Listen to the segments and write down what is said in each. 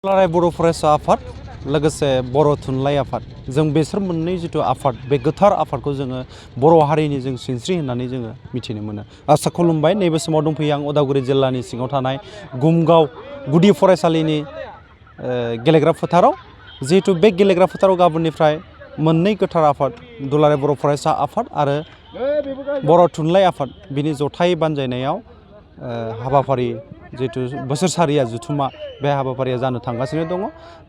बर' फरायसा आफाद लोगोसे बर' थुनलाइ आफाद जों बेसोर मोननै जिथु आफाद बे गोथार आफादखौ जोङो बर' हारिनि जों सिनस्रि होननानै जोङो मिथिनो मोनो। आसा खुलुमबाय नैबे समाव दंफैयो आं उदालगुरि जिल्लानि सिङाव थानाय गुमगाव गुदि फरायसालिनि गेलेग्रा फोथाराव जिहेतु बे गेलेग्रा फोथाराव गाबोननिफ्राय मोननै गोथार आफाद दुलाराय बर' फरायसा आफाद आरो बर' थुनलाइ आफाद बिनि जथाय बानजायनायाव हाबाफारि जिहेतु बोसोरसारिया जुथुमा बे हाबाफारिया जानो थांगासिनो दङ।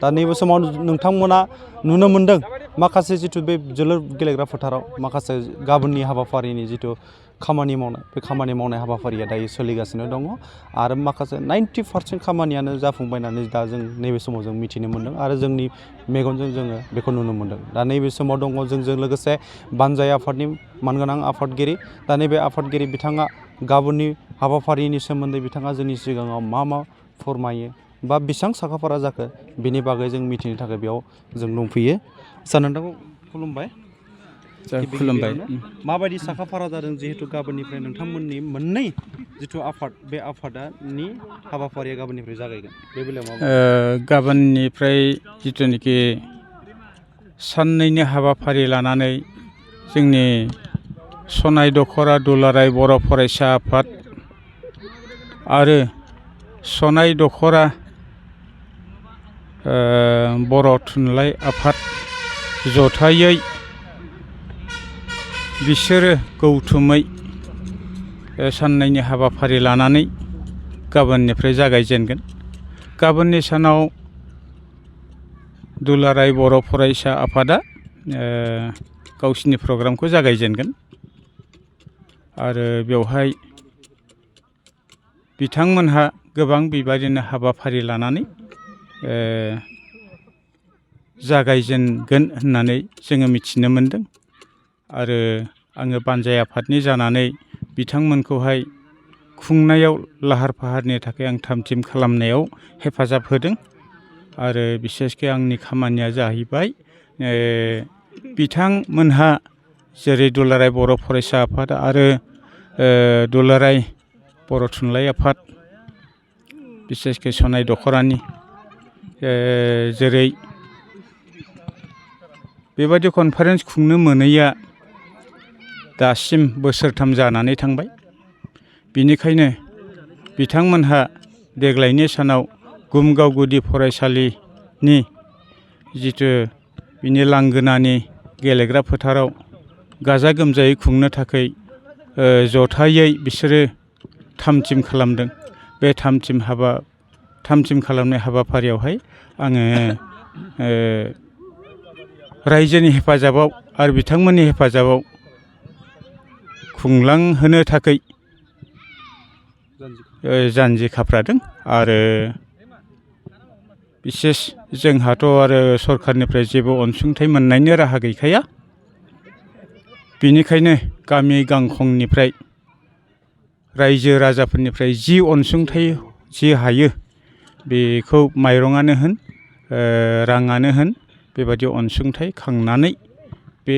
दा नैबे समाव नोंथांमोना नुनो मोन्दों माखासे जिथु बे जोलुर गेलेग्रा फोथाराव माखासे गाबोननि हाबाफारिनि जिथु खामानि मावनाय बे खामानि मावनाय हाबाफारिया दायो सोलिगासिनो दङ आरो माखासे 90% खामानियानो जाफुंबाय होननानै दा जों नैबे समाव जों मिथिनो मोन्दों आरो जोंनि मेगनजों जोङो बेखौ नुनो मोन्दों। दा नैबे समाव दङ जोंजों लोगोसे बानजाय आफादनि मानगोनां आफादगिरि दा नैबे आफादगिरि बिथाङा गाबोननि हाबाफारिनि सोमोन्दै बिथाङा जोंनि सिगाङाव मा फोरमायो बा बेसेबां साखाफारा जाखो बिनि बागै जों मिथिनो थाखाय बेयाव जों दंफैयो। सार नोंथांखौ खुलुमबाय। खुलुमबाय। माबायदि साखाफारा जादों जिहेतु गाबोननिफ्राय नोंथांमोननि मोननै जिथु आफाद बे आफादनि हाबाफारिया गाबोननिफ्राय जागायगोन बे बेलायाव गाबोननिफ्राय जिथुनिखि साननैनि हाबाफारि लानानै जोंनि सनाय दख'रा दुलाराय बर' फरायसा आफाद आरो सनाय दख'रा बर' थुनलाइ आफाद जथायै बिसोरो गौथुमै साननैनि हाबाफारि लानानै गाबोननिफ्राय जागायजेनगोन। गाबोननि सानाव दुलाराय बर' फरायसा आफादा गावसिनि प्रग्रामखौ जागायजेनगोन आरो बेवहाय बिथांमोनहा गोबां बेबायदिनो हाबाफारि लानानै जागायजेनगोन होननानै जोङो मिथिनो मोन्दों आरो आङो बानजाय आफादनि जानानै बिथांमोनखौहाय खुंनायाव लाहार फाहारनि थाखाय आं थामथिम खालामनायाव हेफाजाब होदों आरो बिसेसके आंनि खामानिया जाहैबाय बिथांमोनहा जेरै दुलाराय बर' फरायसा आफाद आरो दुलाराय बर' थुनलाइ आफाद बिसेसके सनाय दख'रानि जेरै बेबायदि कनफारेन्स खुंनो मोनैया दासिम बोसोरथाम जानानै थांबाय। बिनिखायनो बिथांमोनहा देग्लायनि सानाव गुमगाव गुदि फरायसालिनि जिथु बिनि लांगोनानि गेलेग्रा फोथाराव गाजा गोमजायै खुंनो थाखाय जथायै बिसोरो थामथिम खालामदों। बे थामथिम खालामनाय हाबाफारियावहाय आङो रायजोनि हेफाजाबाव आरो बिथांमोननि हेफाजाबाव खुंलांहोनो थाखाय जानजि खाफ्रादों आरो बिसेस जोंहाथ' आरो सरखारनिफ्राय जेबो अनसुंथाइ मोननायनि राहा गैखाया। बिनिखायनो गामि गांखंनिफ्राय रायजो राजाफोरनिफ्राय जि अनसुंथाइ जि हायो बेखौ माइरङानो होन राङानो होन बेबायदि अनसुंथाइ खांनानै बे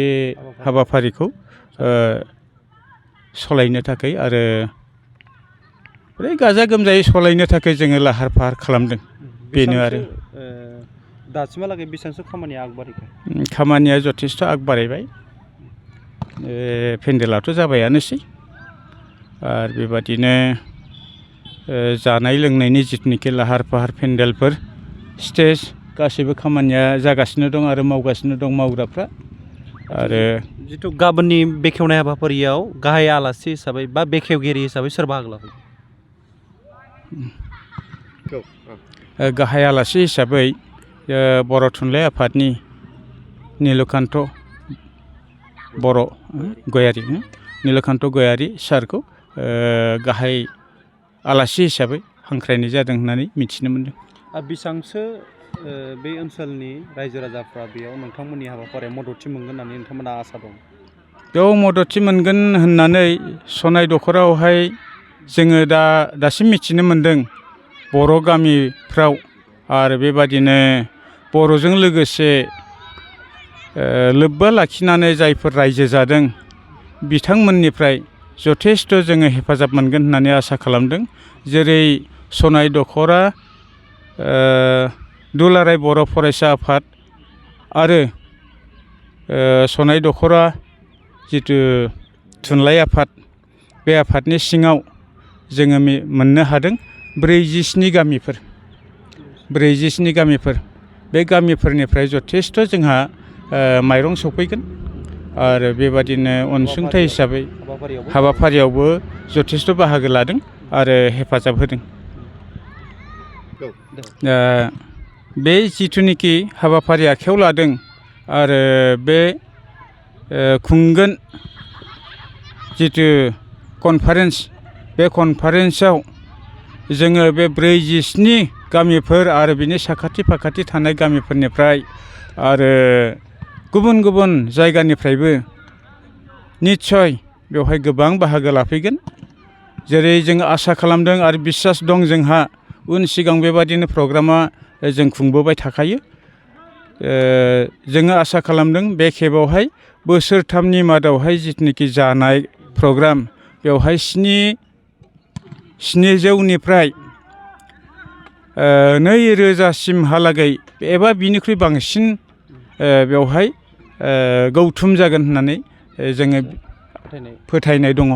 हाबाफारिखौ सालायनो थाखाय आरो गाजा गोमजायै सालायनो थाखाय जोङो लाहार फाहार खालामदों। बेनो आरो दासिमहालागै बेसेबांसो खामानिया आगबारिखो? खामानिया जथेस्थ' आगबारायबाय। पेन्डेलाथ' जाबायानोसै आरो बेबादिनो जानाय लोंनायनि जिथुनिखि लाहार फाहार पेन्डेलफोर स्टेज गासैबो खामानिया जागासिनो दं आरो मावगासिनो दं मावग्राफ्रा। आरो जिथु गाबोननि बेखेवनाय हाबाफारियाव गाहाय आलासि हिसाबै बा बेखेवगिरि हिसाबै सोर बाहागो लागोन? गाहाय आलासि हिसाबै बर' थुनलाइ आफादनि नीलकान्त गयारि सारखौ गाहाय आलासि हिसाबै हांख्रायनाय जादों होननानै मिथिनो मोन्दों। बेसेबांसो बे ओनसोलनि रायजो राजाफ्रा बेयाव नोंथांमोननि हाबाफारियाव मददथि मोनगोन होननानै नोंथांमोनहा आसा दं? बेयाव मददथि मोनगोन होननानै सनाय दख'रायावहाय जोङो दासिम मिथिनो मोन्दों बर' गामिफ्राव आरो बेबादिनो बर'जों लोगोसे लोब्बा लाखिनानै जायफोर रायजो जादों बिथांमोननिफ्राय जथेस्थ' जोङो हेफाजाब मोनगोन होननानै आसा खालामदों। जेरै सनाय दख'रा दुलाराय बर' फरायसा आफाद आरो सनाय दख'रा जिथु थुनलाइ आफाद बे आफादनि सिङाव जोङो मोननो हादों 47 गामिफोर बे गामिफोरनिफ्राय जथेस्थ' जोंहा माइरं सफैगोन आरो बेबादिनो अनसुंथाइ हिसाबै हाबाफारियावबो जथेस्थ' बाहागो लादों आरो हेफाजाब होदों। बे जिथुनिखि हाबाफारि आखायाव लादों आरो बे खुंगोन जिथु कनफारेन्स बे कनफारेन्सआव जोङो बे 47 गामिफोर आरो बिनि साखाथि फाखाथि थानाय गामिफोरनिफ्राय आरो गुबुन गुबुन जायगानिफ्रायबो निस्सय बेवहाय गोबां बाहागो लाफैगोन। जेरै जों आसा खालामदों आरो बिसास दं जोंहा उन सिगां बेबादिनो प्रग्रामा जों खुंबोबाय थाखायो। जोङो आसा खालामदों बे खेबावहाय बोसोरथामनि मादावहाय जिथुनिखि जानाय प्रग्राम बेवहाय 700निफ्राय 2000सिमहालागै एबा बिनिख्रुइ बांसिन बेवहाय गौथुम जागोन होननानै जोङो फोथायनाय दङ।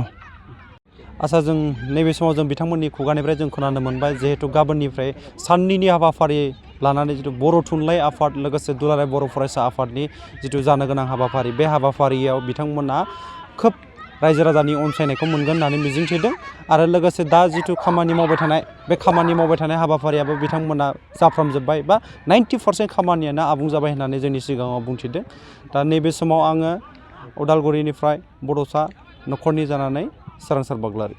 आसा जों नैबे समाव जों बिथांमोननि खुगानिफ्राय जों खोनानो मोनबाय जिहेतु गाबोननिफ्राय साननैनि हाबाफारि लानानै जिथु बर' थुनलाइ आफाद लोगोसे दुलाराय बर' फरायसा आफादनि जिथु जानो गोनां हाबाफारि बे हाबाफारियाव बिथांमोना खोब रायजो राजानि अनसायनायखौ मोनगोन होननानै मिजिंथिदों आरो लोगोसे दा जिथु खामानि मावबाय थानाय बे खामानि मावबाय थानाय हाबाफारियाबो बिथांमोना जाफ्रामजोब्बाय बा 90% खामानियानो आबुं जाबाय होननानै जोंनि सिगाङाव बुंथिदों। दा नैबे समाव आङो उदालगुरिनिफ्राय बड'सा नखरनि जानानै सोरांसार बाग्लारि।